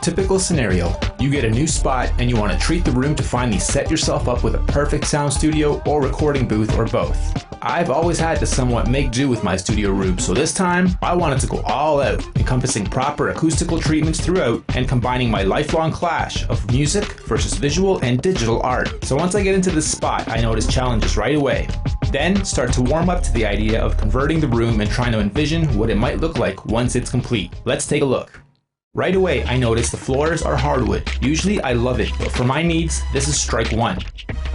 Typical scenario, you get a new spot and you want to treat the room to finally set yourself up with a perfect sound studio or recording booth or both. I've always had to somewhat make do with my studio room, so this time I wanted to go all out, encompassing proper acoustical treatments throughout and combining my lifelong clash of music versus visual and digital art. So once I get into this spot, I notice challenges right away. Then start to warm up to the idea of converting the room and trying to envision what it might look like once it's complete. Let's take a look. Right away, I notice the floors are hardwood. Usually I love it, but for my needs, this is strike one.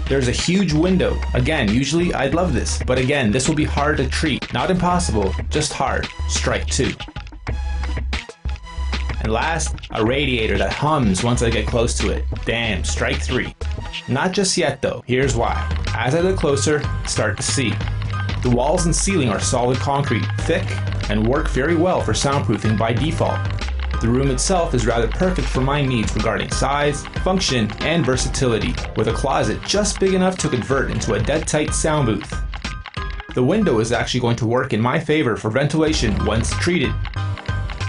There's a huge window. Again, usually I'd love this, but again, this will be hard to treat. Not impossible, just hard. Strike two. And last, a radiator that hums once I get close to it. Damn, strike three. Not just yet though, here's why. As I look closer, start to see. The walls and ceiling are solid concrete, thick, and work very well for soundproofing by default. The room itself is rather perfect for my needs regarding size, function, and versatility, with a closet just big enough to convert into a dead-tight sound booth. The window is actually going to work in my favor for ventilation once treated.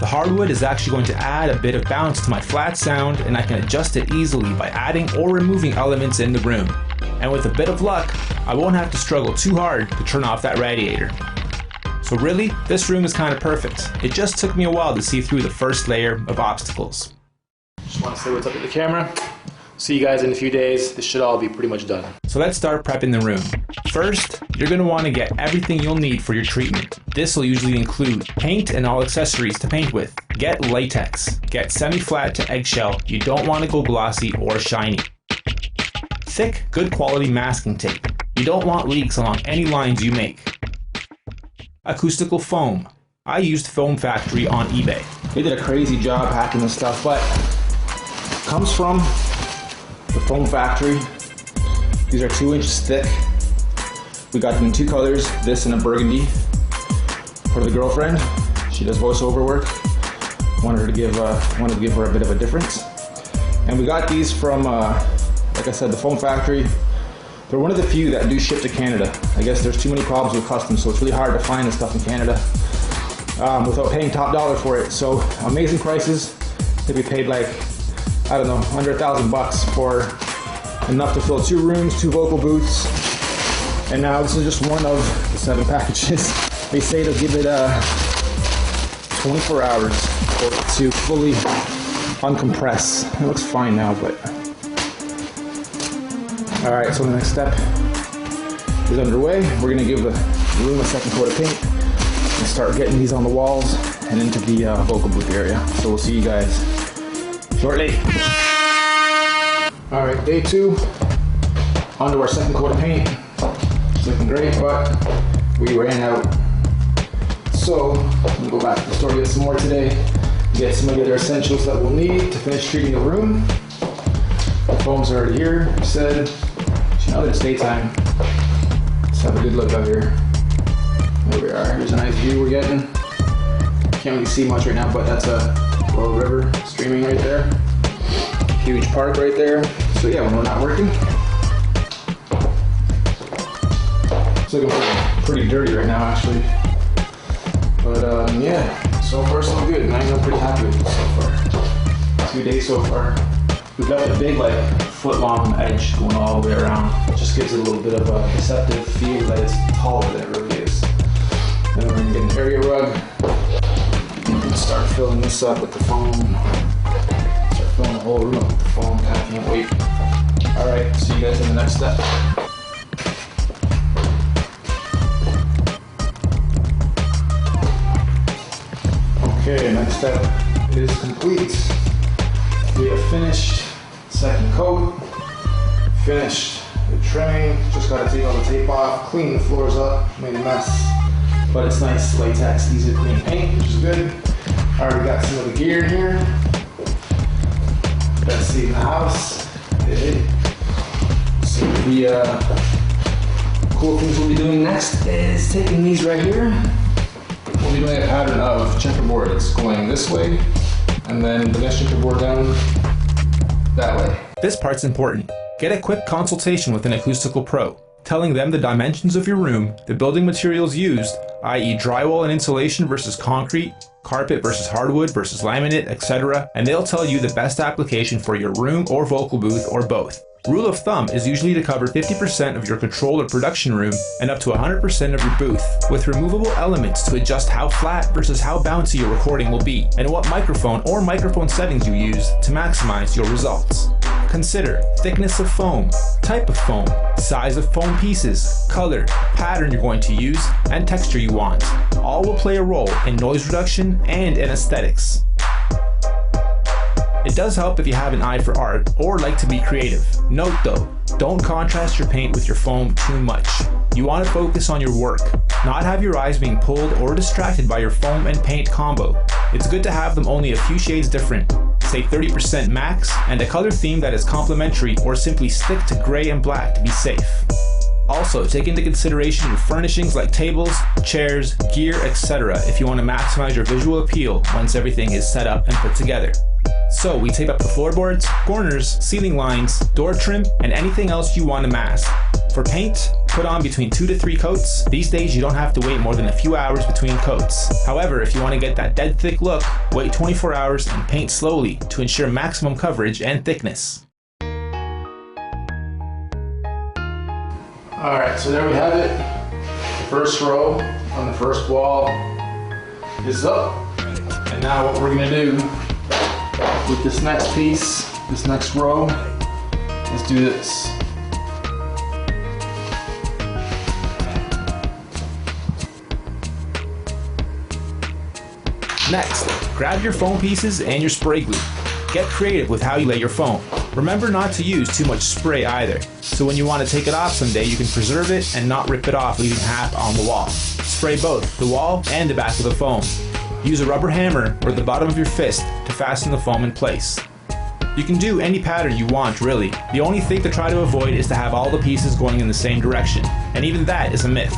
The hardwood is actually going to add a bit of bounce to my flat sound, and I can adjust it easily by adding or removing elements in the room. And with a bit of luck, I won't have to struggle too hard to turn off that radiator. So really, this room is kind of perfect. It just took me a while to see through the first layer of obstacles. Just want to say what's up with the camera. See you guys in a few days. This should all be pretty much done. So let's start prepping the room. First, you're going to want to get everything you'll need for your treatment. This will usually include paint and all accessories to paint with. Get latex. Get semi-flat to eggshell. You don't want to go glossy or shiny. Thick, good quality masking tape. You don't want leaks along any lines you make. Acoustical foam. I used Foam Factory on eBay. They did a crazy job hacking this stuff, but it comes from the Foam Factory. These are 2 inches thick. We got them in 2 colors, this and a burgundy. For the girlfriend, she does voiceover work. Wanted to give her a bit of a difference. And we got these from, like I said, the Foam Factory. They're one of the few that do ship to Canada. I guess there's too many problems with customs, so it's really hard to find this stuff in Canada without paying top dollar for it. So amazing prices. I think we paid like, I don't know, under $1,000 for enough to fill 2 rooms, 2 vocal booths. And now this is just one of the 7 packages. They say they'll give it 24 hours for it to fully uncompress. It looks fine now, but alright, so the next step is underway. We're going to give the room a second coat of paint and start getting these on the walls and into the vocal booth area. So we'll see you guys shortly. Alright, day 2. Onto our second coat of paint. It's looking great, but we ran out. So I'm going to go back to the store, get some more today, get some of the other essentials that we'll need to finish treating the room. The foam's already here, I said. Now that it's daytime, let's have a good look out here. There we are. Here's a nice view we're getting. Can't really see much right now, but that's a little river streaming right there. Huge park right there. So yeah, when we're not working, it's looking pretty dirty right now actually. But yeah, so far so good, and I'm pretty happy with it so far. 2 days so far. We've got the big like foot-long edge going all the way around. It just gives it a little bit of a deceptive feel that it's taller than it really is. Then we're gonna get an area rug and start filling this up with the foam. Start filling the whole room up with the foam. I can't wait. All right, see you guys in the next step. Okay, next step is complete. We have finished second coat, finished the trimming, just got to take all the tape off, clean the floors up, made a mess, but it's nice latex, easy to clean paint, which is good. Already got some of the gear in here. Best seat in the house. So the cool things we'll be doing next is taking these right here. We'll be doing a pattern of checkerboard. It's going this way, and then the next checkerboard down that way. This part's important. Get a quick consultation with an acoustical pro. telling them the dimensions of your room, the building materials used, i.e. drywall and insulation versus concrete, carpet versus hardwood versus laminate, etc., and they'll tell you the best application for your room or vocal booth or both. Rule of thumb is usually to cover 50% of your control or production room and up to 100% of your booth, with removable elements to adjust how flat versus how bouncy your recording will be, and what microphone or microphone settings you use to maximize your results. Consider thickness of foam, type of foam, size of foam pieces, color, pattern you're going to use, and texture you want. All will play a role in noise reduction and in aesthetics. It does help if you have an eye for art or like to be creative. Note though, don't contrast your paint with your foam too much. You want to focus on your work, not have your eyes being pulled or distracted by your foam and paint combo. It's good to have them only a few shades different, say 30% max, and a color theme that is complementary, or simply stick to gray and black to be safe. Also, take into consideration your furnishings like tables, chairs, gear, etc. if you want to maximize your visual appeal once everything is set up and put together. So we tape up the floorboards, corners, ceiling lines, door trim, and anything else you want to mask. For paint, put on between 2 to 3 coats. These days you don't have to wait more than a few hours between coats. However, if you want to get that dead thick look, wait 24 hours and paint slowly to ensure maximum coverage and thickness. Alright, so there we have it. The first row on the first wall is up. And now what we're going to do with this next piece, this next row, let's do this. Next, grab your foam pieces and your spray glue. Get creative with how you lay your foam. Remember not to use too much spray either, so when you want to take it off someday you can preserve it and not rip it off, leaving half on the wall. Spray both the wall and the back of the foam. Use a rubber hammer or the bottom of your fist to fasten the foam in place. You can do any pattern you want really. The only thing to try to avoid is to have all the pieces going in the same direction, and even that is a myth.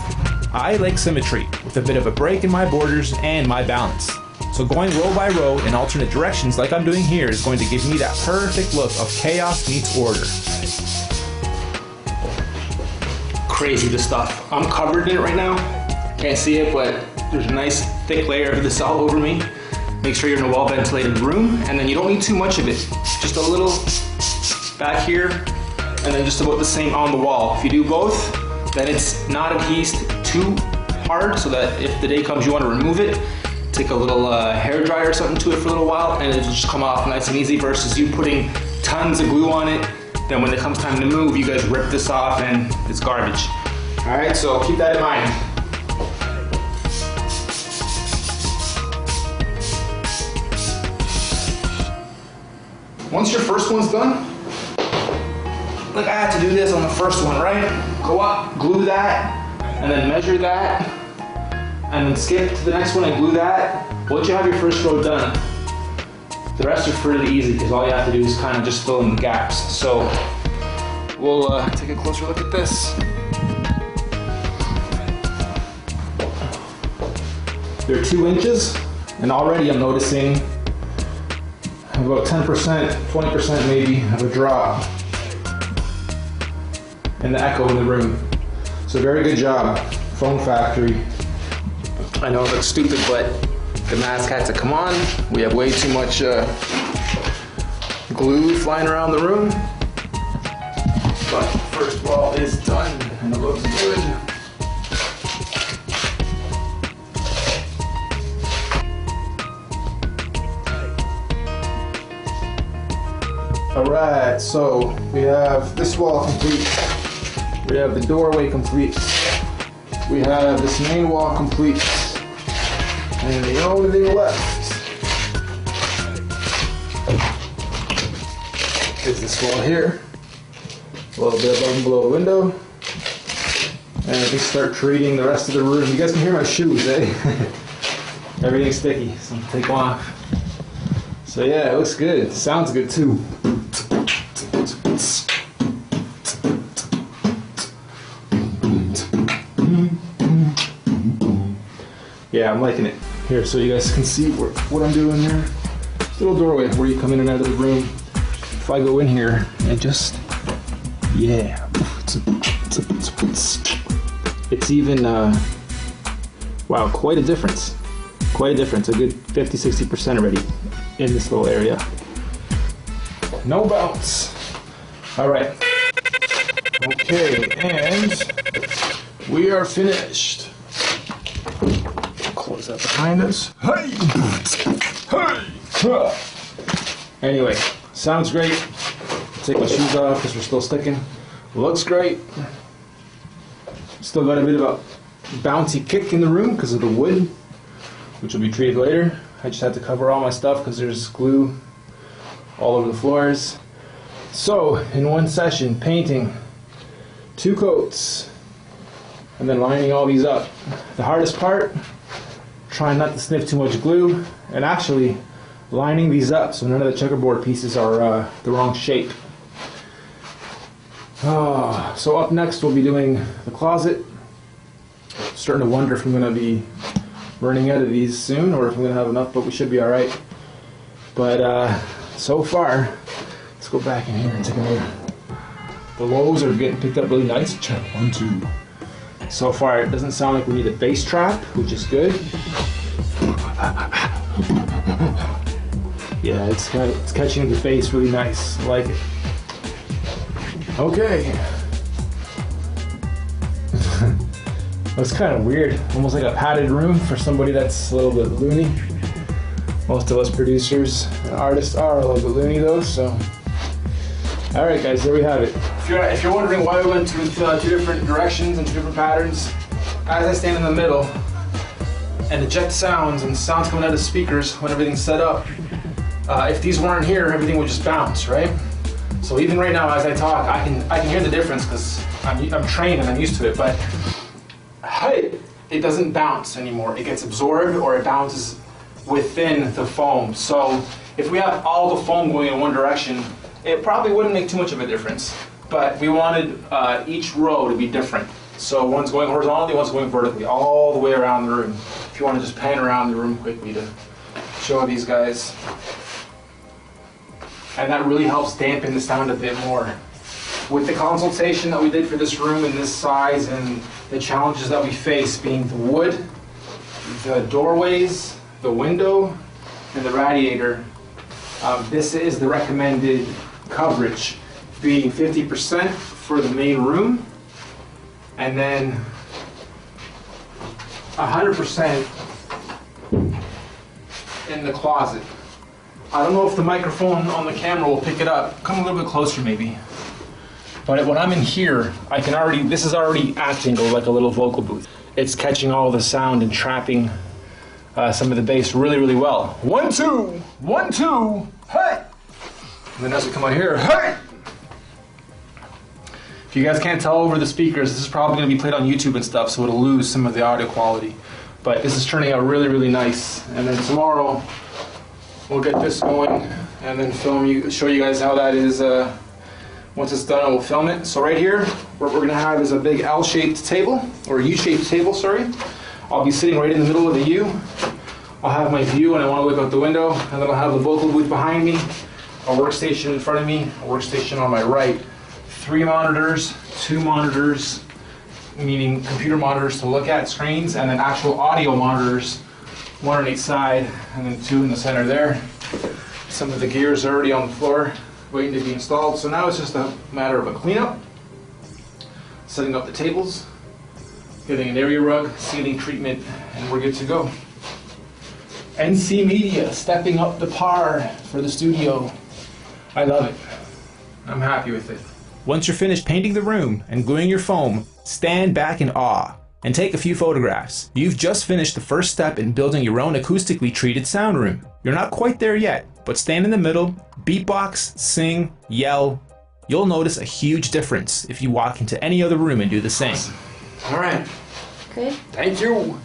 I like symmetry, with a bit of a break in my borders and my balance. So going row by row in alternate directions like I'm doing here is going to give me that perfect look of chaos meets order. Crazy, this stuff. I'm covered in it right now. Can't see it, but there's a nice thick layer of this all over me. Make sure you're in a well ventilated room, and then you don't need too much of it. Just a little back here, and then just about the same on the wall. If you do both, then it's not adhesed too hard, so that if the day comes you want to remove it, take a little hair dryer or something to it for a little while, and it'll just come off nice and easy, versus you putting tons of glue on it. Then when it comes time to move, you guys rip this off and it's garbage. All right, so keep that in mind. Once your first one's done, like I had to do this on the first one, right? Go up, glue that, and then measure that, and then skip to the next one and glue that. Once you have your first row done, the rest are pretty easy because all you have to do is kind of just fill in the gaps. So we'll take a closer look at this. They're 2 inches, and already I'm noticing about 10%, 20% maybe of a drop in the echo in the room. So very good job, Foam Factory. I know it looks stupid, but the mask had to come on. We have way too much glue flying around the room. But first wall is done, and it looks good. Alright, so we have this wall complete, we have the doorway complete, we have this main wall complete, and the only thing left is this wall here, a little bit above and below the window, and we start treating the rest of the room. You guys can hear my shoes, eh? Everything's sticky, so I'm gonna take them off. So yeah, it looks good, sounds good too. Yeah, I'm liking it. Here, so you guys can see what I'm doing here. This little doorway where you come in and out of the room. If I go in here and just, yeah. It's even, wow, quite a difference. Quite a difference, a good 50-60% already in this little area. No bounce. All right. Okay, and we are finished. Close that behind us. Hey! Hey! Anyway, sounds great. Take my shoes off because we're still sticking. Looks great. Still got a bit of a bouncy kick in the room because of the wood, which will be treated later. I just had to cover all my stuff because there's glue all over the floors. So, in one session, painting 2 coats and then lining all these up. The hardest part, trying not to sniff too much glue and actually lining these up so none of the checkerboard pieces are the wrong shape. So up next we'll be doing the closet. Starting to wonder if I'm going to be running out of these soon or if I'm going to have enough, but we should be alright. But so far, let's go back in here and take a look. The lows are getting picked up really nice. Check 1, 2. So far it doesn't sound like we need a bass trap, which is good. Yeah, it's catching the bass really nice. I like it. Okay. That's kind of weird. Almost like a padded room for somebody that's a little bit loony. Most of us producers and artists are a little bit loony though, so. All right, guys, there we have it. If you're wondering why we went with 2 different directions and 2 different patterns, as I stand in the middle and eject sounds and sounds coming out of speakers when everything's set up, if these weren't here, everything would just bounce, right? So even right now, as I talk, I can hear the difference because I'm trained and I'm used to it. But hey, it doesn't bounce anymore. It gets absorbed or it bounces within the foam. So if we have all the foam going in one direction, it probably wouldn't make too much of a difference. But we wanted each row to be different. So one's going horizontally, one's going vertically, all the way around the room. If you want to just pan around the room quickly to show these guys. And that really helps dampen the sound a bit more. With the consultation that we did for this room and this size and the challenges that we face being the wood, the doorways, the window, and the radiator, this is the recommended coverage, being 50% for the main room and then 100% in the closet. I don't know if the microphone on the camera will pick it up. Come a little bit closer maybe. But when I'm in here, I can already, this is already acting like a little vocal booth. It's catching all the sound and trapping some of the bass really, really well. 1, 2, 1, 2, hey! And then as we come out here, hey! If you guys can't tell over the speakers, this is probably going to be played on YouTube and stuff, so it'll lose some of the audio quality. But this is turning out really, really nice. And then tomorrow, we'll get this going and then show you guys how that is. Once it's done, we'll film it. So right here, what we're going to have is a big L-shaped table, or a U-shaped table, sorry. I'll be sitting right in the middle of the U. I'll have my view and I want to look out the window, and then I'll have the vocal booth behind me, a workstation in front of me, a workstation on my right. 3 monitors, 2 monitors, meaning computer monitors to look at, screens, and then actual audio monitors, 1 on each side, and then 2 in the center there. Some of the gears are already on the floor, waiting to be installed. So now it's just a matter of a cleanup, setting up the tables, getting an area rug, ceiling treatment, and we're good to go. NC Media, stepping up the par for the studio. I love it. I'm happy with it. Once you're finished painting the room and gluing your foam, stand back in awe and take a few photographs. You've just finished the first step in building your own acoustically treated sound room. You're not quite there yet, but stand in the middle, beatbox, sing, yell. You'll notice a huge difference if you walk into any other room and do the same. All right. Good. Thank you.